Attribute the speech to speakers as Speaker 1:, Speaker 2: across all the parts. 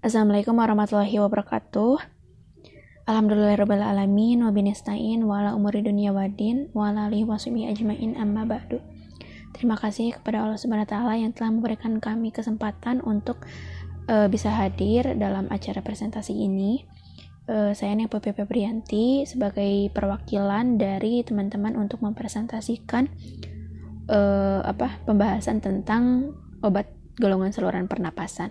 Speaker 1: Assalamualaikum warahmatullahi wabarakatuh. Alhamdulillahirrabbilalamin. Wabinista'in wa ala umuri dunia wadin wa ala alihi washabihi ajmain amma ba'du. Terima kasih kepada Allah Subhanahu wa taala yang telah memberikan kami kesempatan untuk bisa hadir dalam acara presentasi ini. Saya Nepo Pepe Priyanti sebagai perwakilan dari teman-teman untuk mempresentasikan pembahasan tentang obat golongan saluran pernapasan.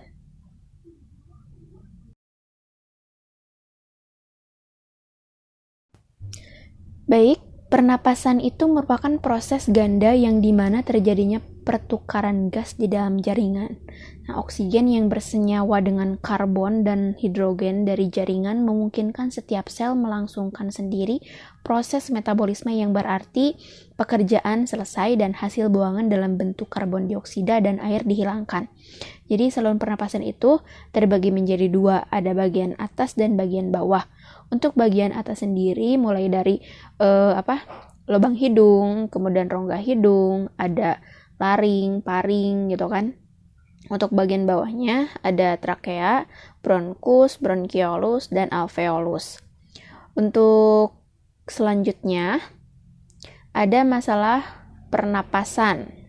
Speaker 1: Baik, pernapasan itu merupakan proses ganda yang dimana terjadinya pertukaran gas di dalam jaringan. Nah, oksigen yang bersenyawa dengan karbon dan hidrogen dari jaringan memungkinkan setiap sel melangsungkan sendiri proses metabolisme yang berarti pekerjaan selesai dan hasil buangan dalam bentuk karbon dioksida dan air dihilangkan. Jadi saluran pernapasan itu terbagi menjadi dua, ada bagian atas dan bagian bawah. Untuk bagian atas sendiri mulai dari lubang hidung, kemudian rongga hidung, ada laring, paring gitu kan. Untuk bagian bawahnya ada trakea, bronkus, bronkiolus, dan alveolus. Untuk selanjutnya ada masalah pernapasan.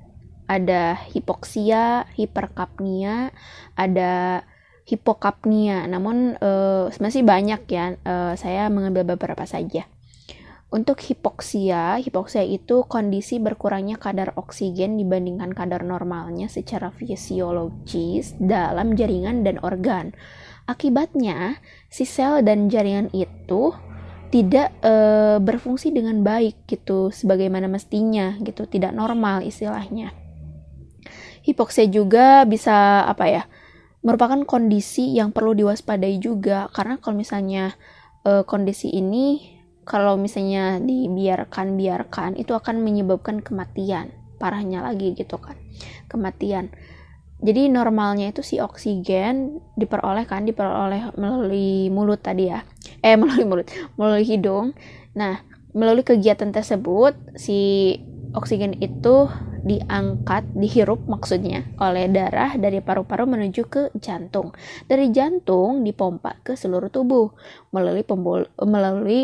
Speaker 1: Ada hipoksia, hiperkapnia, ada hipokapnia. Namun masih banyak ya. Saya mengambil beberapa saja. Untuk hipoksia itu kondisi berkurangnya kadar oksigen dibandingkan kadar normalnya secara fisiologis dalam jaringan dan organ. Akibatnya, si sel dan jaringan itu tidak berfungsi dengan baik gitu, sebagaimana mestinya gitu, tidak normal istilahnya. Hipoksia juga bisa merupakan kondisi yang perlu diwaspadai juga, karena kalau misalnya kondisi ini kalau misalnya dibiarkan itu akan menyebabkan kematian, parahnya lagi gitu kan, kematian. Jadi normalnya itu si oksigen diperoleh melalui mulut tadi ya, melalui hidung. Nah, melalui kegiatan tersebut si oksigen itu dihirup maksudnya oleh darah dari paru-paru menuju ke jantung. Dari jantung dipompa ke seluruh tubuh melalui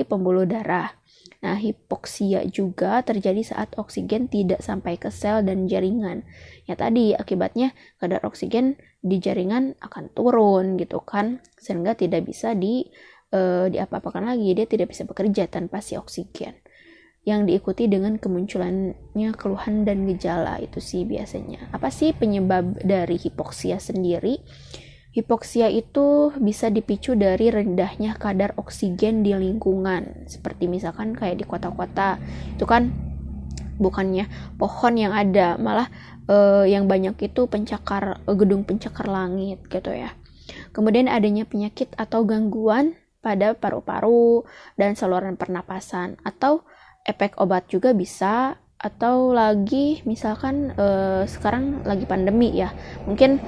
Speaker 1: pembuluh darah. Nah, hipoksia juga terjadi saat oksigen tidak sampai ke sel dan jaringan. Ya tadi akibatnya kadar oksigen di jaringan akan turun gitu kan, sehingga tidak bisa diapa-apakan lagi, dia tidak bisa bekerja tanpa si oksigen. Yang diikuti dengan kemunculannya keluhan dan gejala itu sih biasanya. Apa sih penyebab dari hipoksia sendiri? Hipoksia itu bisa dipicu dari rendahnya kadar oksigen di lingkungan. Seperti misalkan kayak di kota-kota, itu kan bukannya pohon yang ada, malah yang banyak itu gedung pencakar langit gitu ya. Kemudian adanya penyakit atau gangguan pada paru-paru dan saluran pernapasan, atau efek obat juga bisa, atau lagi misalkan sekarang lagi pandemi ya, mungkin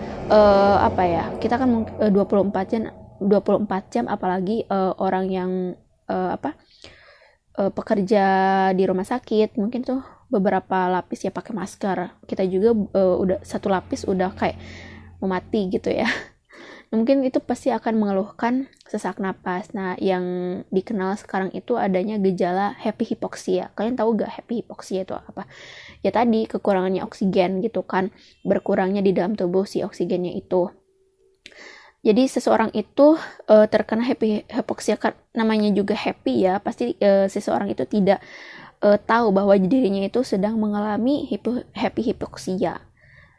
Speaker 1: kita kan 24 jam apalagi orang yang pekerja di rumah sakit mungkin tuh beberapa lapis ya pakai masker. Kita juga udah satu lapis udah kayak mau mati gitu ya. Mungkin itu pasti akan mengeluhkan sesak napas. Nah, yang dikenal sekarang itu adanya gejala happy hipoksia. Kalian tahu gak happy hipoksia itu apa? Ya tadi, kekurangannya oksigen gitu kan. Berkurangnya di dalam tubuh si oksigennya itu. Jadi seseorang itu terkena happy hipoksia, namanya juga happy ya. Pasti seseorang itu tidak tahu bahwa dirinya itu sedang mengalami happy hipoksia.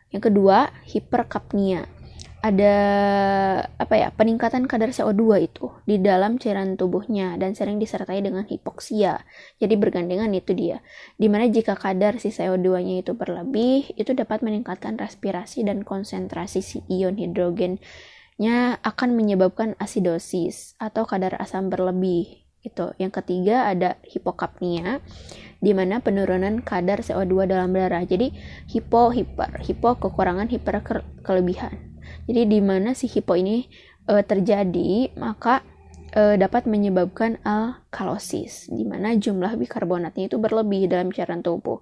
Speaker 1: Yang kedua, hiperkapnia. Ada peningkatan kadar CO2 itu di dalam cairan tubuhnya dan sering disertai dengan hipoksia. Jadi bergandengan itu dia. Dimana jika kadar si CO2-nya itu berlebih, itu dapat meningkatkan respirasi dan konsentrasi si ion hidrogennya akan menyebabkan asidosis atau kadar asam berlebih. Gitu. Yang ketiga ada hipokapnia, di mana penurunan kadar CO2 dalam darah. Jadi hipo kekurangan, hiper kelebihan. Jadi di mana si hipo ini terjadi, maka dapat menyebabkan alkalosis, di mana jumlah bikarbonatnya itu berlebih dalam cairan tubuh.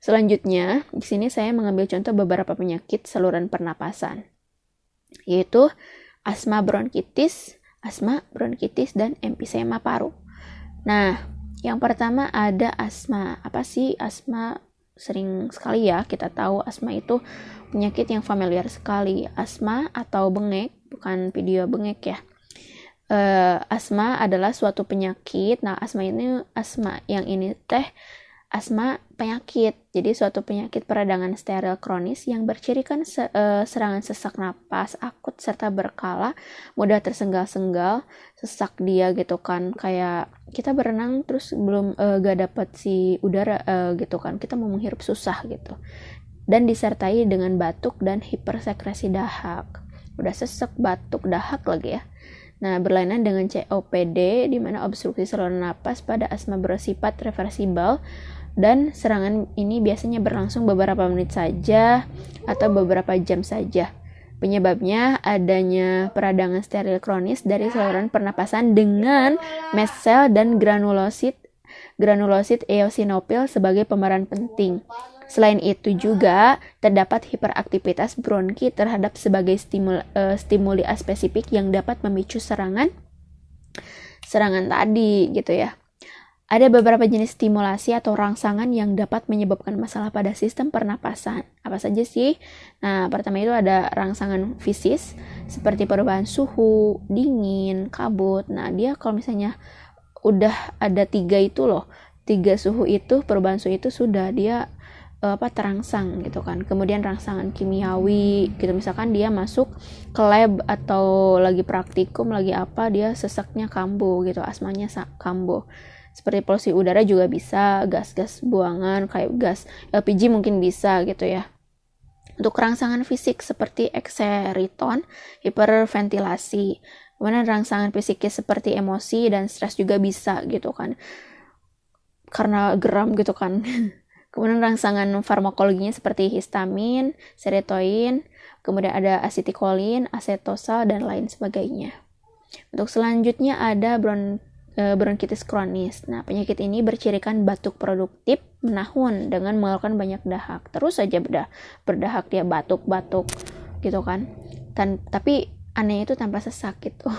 Speaker 1: Selanjutnya, di sini saya mengambil contoh beberapa penyakit saluran pernapasan. yaitu asma bronkitis, dan emfisema paru. Nah, yang pertama ada asma. Apa sih asma? Sering sekali ya kita tahu asma itu penyakit yang familiar sekali. Asma atau bengek, bukan video bengek ya. Asma adalah suatu penyakit. Nah, asma yang ini asma penyakit. Jadi suatu penyakit peradangan steril kronis yang bercirikan serangan sesak napas akut serta berkala, mudah tersengal-sengal, sesak dia gitu kan. Kayak kita berenang terus belum gak dapat si udara gitu kan. Kita mau menghirup susah gitu. Dan disertai dengan batuk dan hipersekresi dahak. Udah sesek, batuk, dahak lagi ya. Nah, berlainan dengan COPD, di mana obstruksi saluran napas pada asma bersifat reversibel, dan serangan ini biasanya berlangsung beberapa menit saja atau beberapa jam saja. Penyebabnya adanya peradangan steril kronis dari saluran pernapasan dengan mast cell dan granulosit eosinofil sebagai pemeran penting. Selain itu juga terdapat hiperaktivitas bronki terhadap sebagai stimuli aspesifik yang dapat memicu serangan tadi gitu ya. Ada beberapa jenis stimulasi atau rangsangan yang dapat menyebabkan masalah pada sistem pernapasan. Apa saja sih? Nah, pertama itu ada rangsangan fisis seperti perubahan suhu, dingin, kabut. Nah, dia kalau misalnya udah ada 3 perubahan suhu itu sudah dia terangsang gitu kan. Kemudian rangsangan kimiawi gitu, misalkan dia masuk ke lab atau lagi praktikum lagi apa, dia sesaknya kambuh gitu, asmanya kambuh. Seperti polusi udara juga bisa, gas-gas buangan kayak gas LPG mungkin bisa gitu ya. Untuk rangsangan fisik seperti ekseriton, hiperventilasi. Kemudian rangsangan psikis seperti emosi dan stres juga bisa gitu kan, karena geram gitu kan. Kemudian rangsangan farmakologinya seperti histamin, serotonin, kemudian ada asetikolin, acetosa, dan lain sebagainya. Untuk selanjutnya ada bronkitis kronis. Nah, penyakit ini bercirikan batuk produktif menahun dengan mengeluarkan banyak dahak. Terus saja berdahak, dia batuk-batuk gitu kan. Tapi anehnya itu tanpa sesak gitu.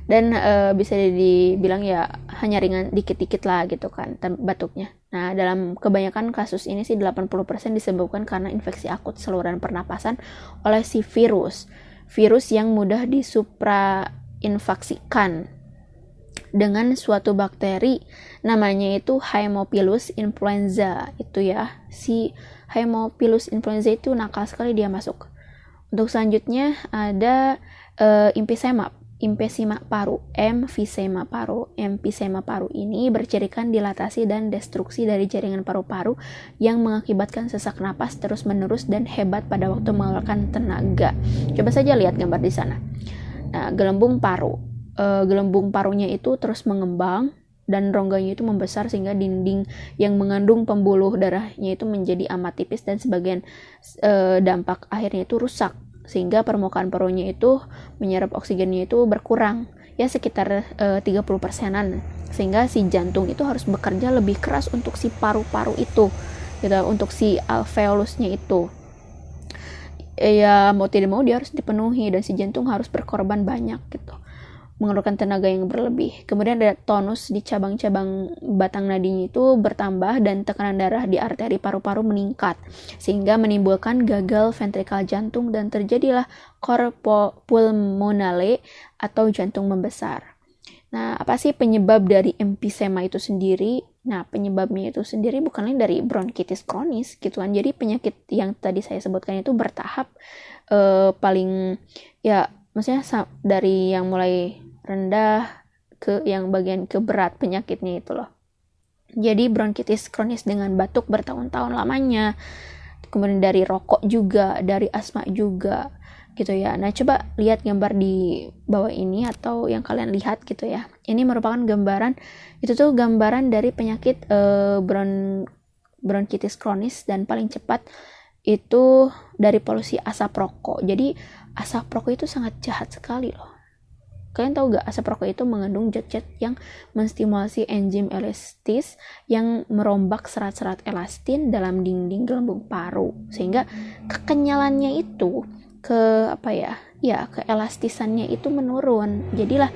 Speaker 1: Dan bisa dibilang ya hanya ringan dikit-dikit lah gitu kan batuknya. Nah, dalam kebanyakan kasus ini sih 80% disebabkan karena infeksi akut saluran pernapasan oleh si virus yang mudah disuprainfeksikan dengan suatu bakteri, namanya itu Haemophilus influenza itu ya. Si Haemophilus influenza itu nakal sekali dia masuk. Untuk selanjutnya ada emfisema paru. Emfisema paru ini bercirikan dilatasi dan destruksi dari jaringan paru-paru yang mengakibatkan sesak napas terus-menerus dan hebat pada waktu mengeluarkan tenaga. Coba saja lihat gambar di sana. Nah, gelembung parunya itu terus mengembang dan rongganya itu membesar sehingga dinding yang mengandung pembuluh darahnya itu menjadi amat tipis dan sebagian dampak akhirnya itu rusak sehingga permukaan parunya itu menyerap oksigennya itu berkurang ya sekitar 30%-an, sehingga si jantung itu harus bekerja lebih keras untuk si paru-paru itu gitu, untuk si alveolusnya itu ya mau tidak mau dia harus dipenuhi dan si jantung harus berkorban banyak gitu, mengeluarkan tenaga yang berlebih. Kemudian ada tonus di cabang-cabang batang nadinya itu bertambah dan tekanan darah di arteri paru-paru meningkat sehingga menimbulkan gagal ventrikal jantung dan terjadilah cor pulmonale atau jantung membesar. Nah, apa sih penyebab dari emfisema itu sendiri? Nah, penyebabnya itu sendiri bukan lain dari bronkitis kronis gitu kan. Jadi penyakit yang tadi saya sebutkan itu bertahap paling ya maksudnya dari yang mulai rendah ke yang bagian ke berat penyakitnya itu loh. Jadi bronkitis kronis dengan batuk bertahun-tahun lamanya, kemudian dari rokok juga, dari asma juga gitu ya. Nah, coba lihat gambar di bawah ini atau yang kalian lihat gitu ya. Ini merupakan gambaran, itu tuh gambaran dari penyakit bronkitis kronis dan paling cepat itu dari polusi asap rokok. Jadi asap rokok itu sangat jahat sekali loh. Kalian tahu gak, asap rokok itu mengandung zat-zat yang menstimulasi enzim elastis yang merombak serat-serat elastin dalam dinding gelembung paru, sehingga kekenyalannya itu keelastisannya itu menurun. Jadilah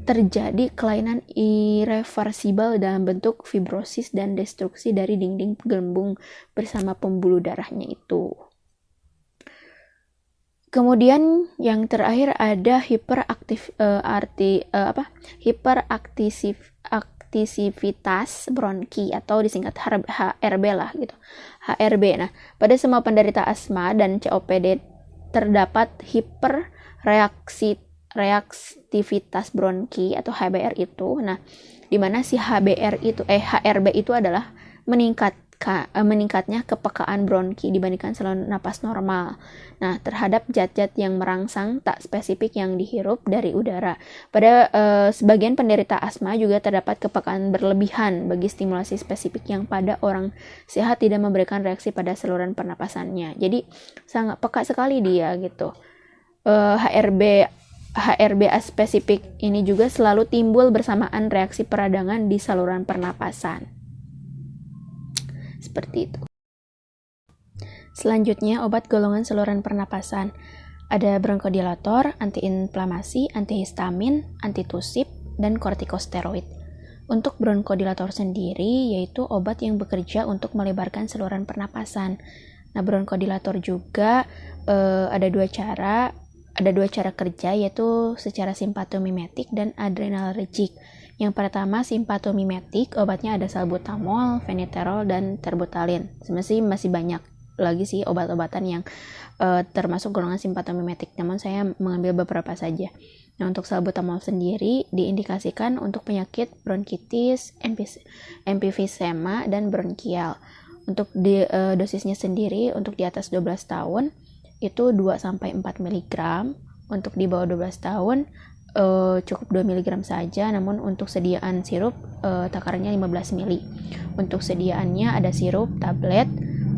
Speaker 1: terjadi kelainan irreversibel dalam bentuk fibrosis dan destruksi dari dinding penggembung bersama pembuluh darahnya itu. Kemudian yang terakhir ada hiperaktivitas bronki atau disingkat HRB lah gitu. HRB. Nah, pada semua penderita asma dan COPD terdapat hiperreaktivitas bronki atau HBR itu. Nah, di mana si HRB itu adalah meningkatnya kepekaan bronki dibandingkan saluran napas normal. Nah, terhadap zat-zat yang merangsang tak spesifik yang dihirup dari udara. Pada sebagian penderita asma juga terdapat kepekaan berlebihan bagi stimulasi spesifik yang pada orang sehat tidak memberikan reaksi pada saluran pernapasannya. Jadi sangat peka sekali dia gitu. HRB spesifik ini juga selalu timbul bersamaan reaksi peradangan di saluran pernapasan. Seperti itu. Selanjutnya, obat golongan saluran pernapasan. Ada bronkodilator, antiinflamasi, antihistamin, antitusip, dan kortikosteroid. Untuk bronkodilator sendiri, yaitu obat yang bekerja untuk melebarkan saluran pernapasan. Nah, bronkodilator juga ada dua cara kerja, yaitu secara simpatomimetik dan adrenalergik. Yang pertama, simpatomimetik, obatnya ada salbutamol, feniterol, dan terbutalin. Sebenarnya masih banyak lagi sih obat-obatan yang termasuk golongan simpatomimetik, namun saya mengambil beberapa saja. Nah, untuk salbutamol sendiri diindikasikan untuk penyakit bronkitis, emfisema, dan bronkial. Untuk dosisnya sendiri, untuk di atas 12 tahun, itu 2-4 mg. Untuk di bawah 12 tahun, cukup 2 mg saja, namun untuk sediaan sirup takarannya 15 ml. Untuk sediaannya ada sirup, tablet,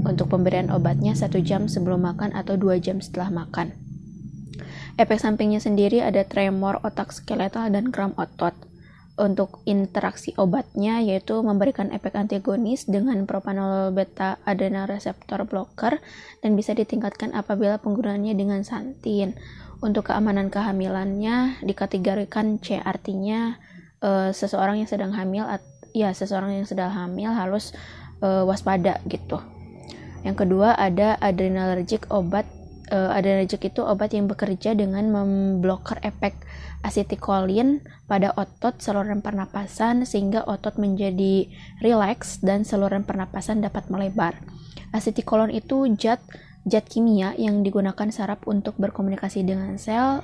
Speaker 1: untuk pemberian obatnya 1 jam sebelum makan atau 2 jam setelah makan. Efek sampingnya sendiri ada tremor otak skeletal dan kram otot. Untuk interaksi obatnya yaitu memberikan efek antagonis dengan propranolol beta adrenal receptor blocker dan bisa ditingkatkan apabila penggunaannya dengan santin. Untuk keamanan kehamilannya dikategorikan C, artinya seseorang yang sedang hamil harus waspada gitu. Yang kedua ada adrenalergik. Adrenalergik itu obat yang bekerja dengan memblokir efek asetikolin pada otot saluran pernapasan sehingga otot menjadi rileks dan saluran pernapasan dapat melebar. Asetikolin itu zat kimia yang digunakan saraf untuk berkomunikasi dengan sel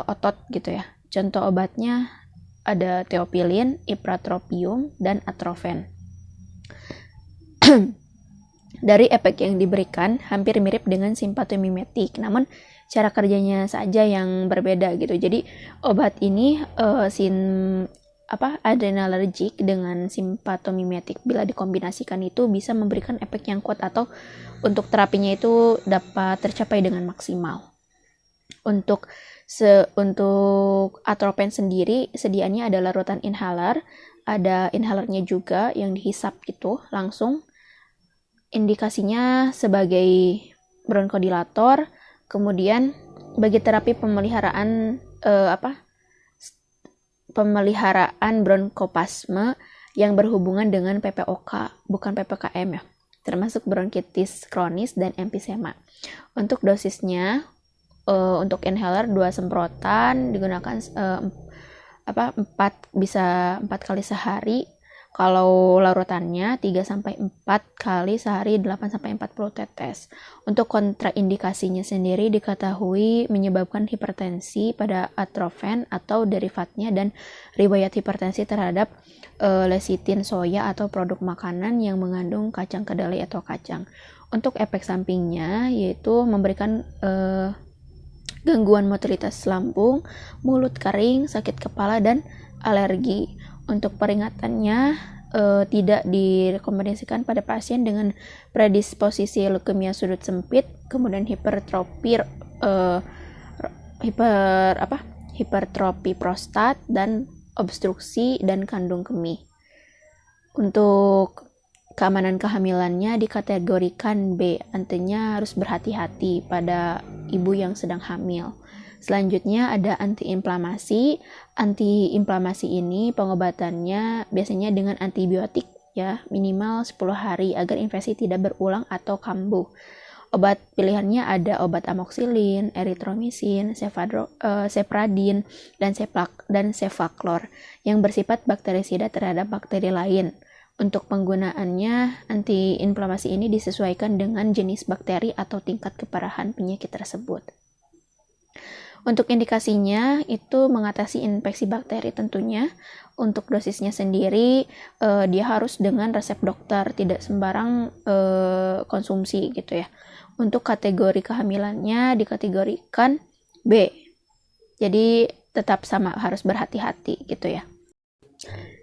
Speaker 1: otot gitu ya. Contoh obatnya ada theophylline, ipratropium, dan atrofen. Dari efek yang diberikan hampir mirip dengan simpatomimetik, namun cara kerjanya saja yang berbeda gitu. Jadi obat ini adrenalergik dengan simpatomimetik bila dikombinasikan itu bisa memberikan efek yang kuat atau untuk terapinya itu dapat tercapai dengan maksimal. Untuk atrofen sendiri sediaannya adalah larutan inhaler, ada inhalernya juga yang dihisap gitu langsung. Indikasinya sebagai bronkodilator, kemudian bagi terapi pemeliharaan bronkopasme yang berhubungan dengan PPOK, bukan PPKM ya, termasuk bronkitis kronis dan emfisema. Untuk dosisnya, untuk inhaler 2 semprotan digunakan 4 kali sehari. Kalau larutannya 3-4 kali sehari 8-40 tetes. Untuk kontraindikasinya sendiri diketahui menyebabkan hipertensi pada atrofen atau derivatnya dan riwayat hipertensi terhadap lecitin soya atau produk makanan yang mengandung kacang kedelai atau kacang. Untuk efek sampingnya yaitu memberikan gangguan motilitas lambung, mulut kering, sakit kepala, dan alergi. Untuk peringatannya tidak direkomendasikan pada pasien dengan predisposisi leukemia sudut sempit, kemudian hipertrofi prostat dan obstruksi dan kandung kemih. Untuk keamanan kehamilannya dikategorikan B, artinya harus berhati-hati pada ibu yang sedang hamil. Selanjutnya ada antiinflamasi. Antiinflamasi ini pengobatannya biasanya dengan antibiotik ya, minimal 10 hari agar infeksi tidak berulang atau kambuh. Obat pilihannya ada obat amoxicillin, erythromycin, cefradin, dan cefaclor yang bersifat bakterisida terhadap bakteri lain. Untuk penggunaannya, antiinflamasi ini disesuaikan dengan jenis bakteri atau tingkat keparahan penyakit tersebut. Untuk indikasinya itu mengatasi infeksi bakteri tentunya. Untuk dosisnya sendiri dia harus dengan resep dokter, tidak sembarang konsumsi gitu ya. Untuk kategori kehamilannya dikategorikan B. Jadi tetap sama, harus berhati-hati gitu ya.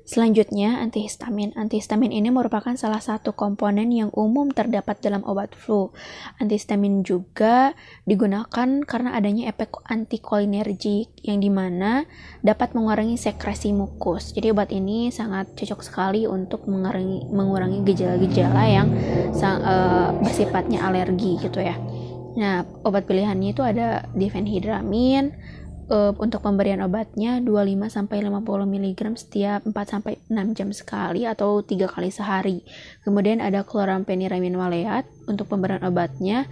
Speaker 1: Selanjutnya, antihistamin. Antihistamin ini merupakan salah satu komponen yang umum terdapat dalam obat flu. Antihistamin juga digunakan karena adanya efek antikolinergik yang dimana dapat mengurangi sekresi mukus. Jadi obat ini sangat cocok sekali untuk mengurangi gejala-gejala yang bersifatnya alergi gitu ya. Nah, obat pilihannya itu ada diphenhydramine. Untuk pemberian obatnya 25-50 mg setiap 4-6 jam sekali atau 3 kali sehari. Kemudian ada chloramphenyramine maleat. Untuk pemberian obatnya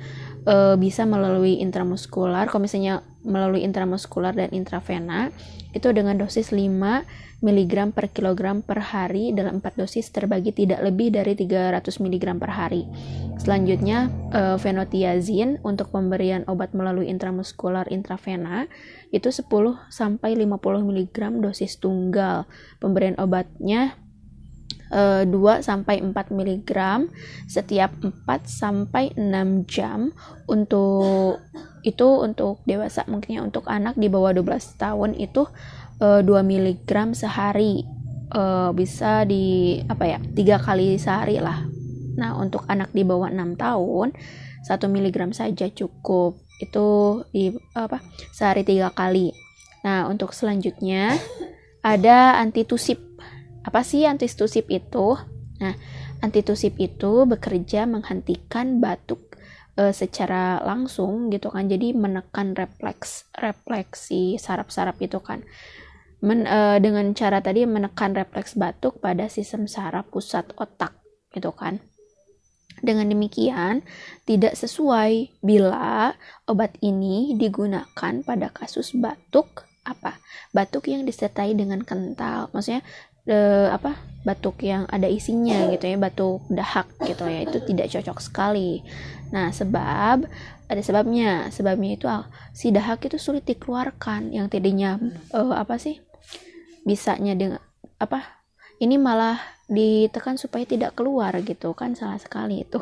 Speaker 1: bisa melalui intramuskular. Kalau misalnya melalui intramuskular dan intravena itu dengan dosis 5 mg per kilogram per hari dalam 4 dosis terbagi tidak lebih dari 300 mg per hari. Selanjutnya fenotiazin untuk pemberian obat melalui intramuskular intravena itu 10-50 mg dosis tunggal. Pemberian obatnya 2-4 mg setiap 4-6 jam. Untuk dewasa, mungkin untuk anak di bawah 12 tahun itu 2 mg sehari. Bisa 3 kali sehari lah. Nah, untuk anak di bawah 6 tahun 1 mg saja cukup. Itu sehari 3 kali. Nah, untuk selanjutnya ada antitusip. Apa sih antitusip itu? Nah, antitusip itu bekerja menghentikan batuk secara langsung gitu kan. Jadi menekan refleksi saraf-saraf itu kan. Dengan cara tadi menekan refleks batuk pada sistem saraf pusat otak gitu kan. Dengan demikian, tidak sesuai bila obat ini digunakan pada kasus batuk batuk yang disertai dengan kental. Maksudnya batuk yang ada isinya gitu ya, batuk dahak gitu ya, itu tidak cocok sekali. Nah, ada sebabnya itu si dahak itu sulit dikeluarkan, yang tadinya bisanya dengan ini malah ditekan supaya tidak keluar gitu kan, salah sekali itu.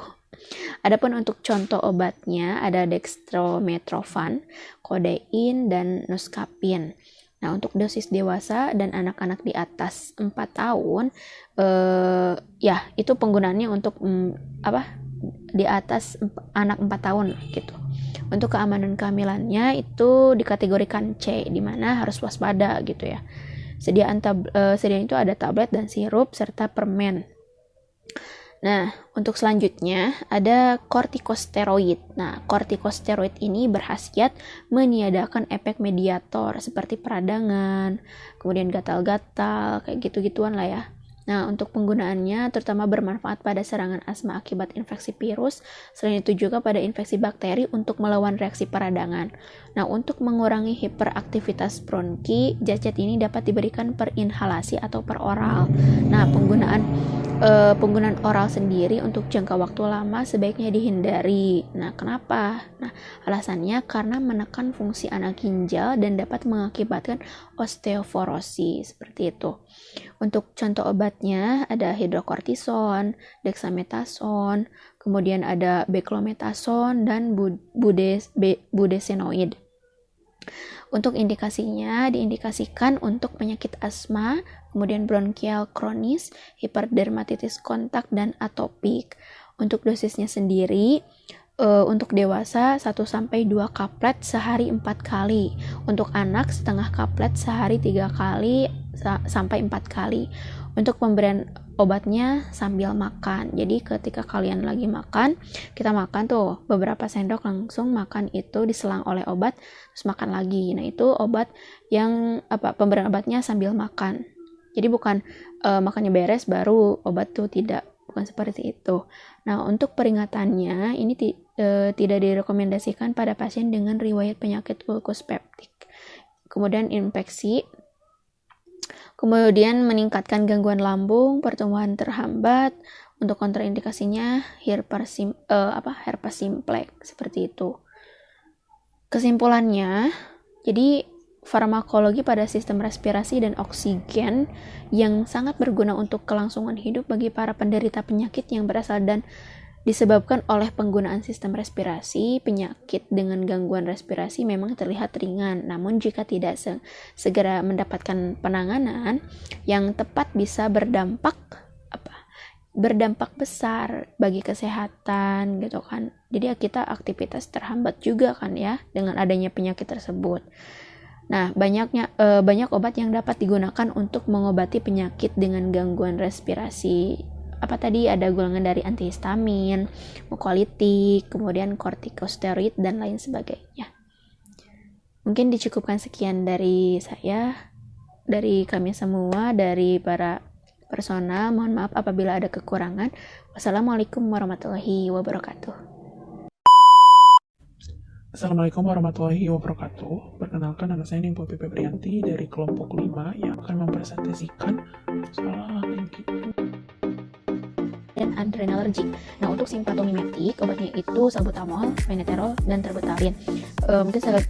Speaker 1: Adapun untuk contoh obatnya ada dextromethorphan, codein, dan noscapin. Nah, untuk dosis dewasa dan anak-anak di atas 4 tahun itu penggunaannya untuk di atas anak 4 tahun gitu. Untuk keamanan kehamilannya itu dikategorikan C, di mana harus waspada gitu ya. Sediaan itu ada tablet dan sirup serta permen. Nah, untuk selanjutnya ada kortikosteroid. Nah, kortikosteroid ini berkhasiat meniadakan efek mediator seperti peradangan, kemudian gatal-gatal, kayak gitu-gituan lah ya. Nah, untuk penggunaannya terutama bermanfaat pada serangan asma akibat infeksi virus, selain itu juga pada infeksi bakteri untuk melawan reaksi peradangan. Nah, untuk mengurangi hiperaktivitas bronki, zat ini dapat diberikan per inhalasi atau per oral. Nah, penggunaan oral sendiri untuk jangka waktu lama sebaiknya dihindari. Nah, kenapa? Nah, alasannya karena menekan fungsi anak ginjal dan dapat mengakibatkan osteoporosis, seperti itu. Untuk contoh obatnya ada hidrokortison, dexamethasone, kemudian ada beclomethasone dan budesonide. Untuk indikasinya diindikasikan untuk penyakit asma, kemudian bronkial kronis, hiperdermatitis kontak, dan atopik. Untuk dosisnya sendiri, untuk dewasa 1-2 kaplet sehari 4 kali. Untuk anak setengah kaplet sehari 3 kali sampai 4 kali. Untuk pemberian obatnya sambil makan. Jadi ketika kalian lagi makan, kita makan tuh beberapa sendok, langsung makan itu diselang oleh obat, terus makan lagi. Nah itu obat yang pemberian obatnya sambil makan. Jadi bukan makannya beres baru obat tuh, tidak, bukan seperti itu. Nah untuk peringatannya ini tidak direkomendasikan pada pasien dengan riwayat penyakit ulkus peptik, kemudian infeksi, kemudian meningkatkan gangguan lambung, pertumbuhan terhambat. Untuk kontraindikasinya herpes simplex, seperti itu. Kesimpulannya, jadi farmakologi pada sistem respirasi dan oksigen yang sangat berguna untuk kelangsungan hidup bagi para penderita penyakit yang berasal dan disebabkan oleh penggunaan sistem respirasi. Penyakit dengan gangguan respirasi memang terlihat ringan, namun jika tidak segera mendapatkan penanganan yang tepat bisa berdampak besar bagi kesehatan gitu kan. Jadi kita aktivitas terhambat juga kan ya dengan adanya penyakit tersebut. Nah, banyak obat yang dapat digunakan untuk mengobati penyakit dengan gangguan respirasi. Ada golongan dari antihistamin, mukolytik, kemudian kortikosteroid dan lain sebagainya. Mungkin dicukupkan sekian dari saya, dari kami semua, dari para personal. Mohon maaf apabila ada kekurangan. Wassalamualaikum warahmatullahi wabarakatuh.
Speaker 2: Assalamualaikum warahmatullahi wabarakatuh. Perkenalkan, nama saya Nimpo Pepe Prianti dari kelompok 5 yang akan mempresentasikan
Speaker 1: dan adrenalergi. Nah, untuk simpatomimetik, obatnya itu salbutamol, meneterol, dan terbetalin. Mungkin saya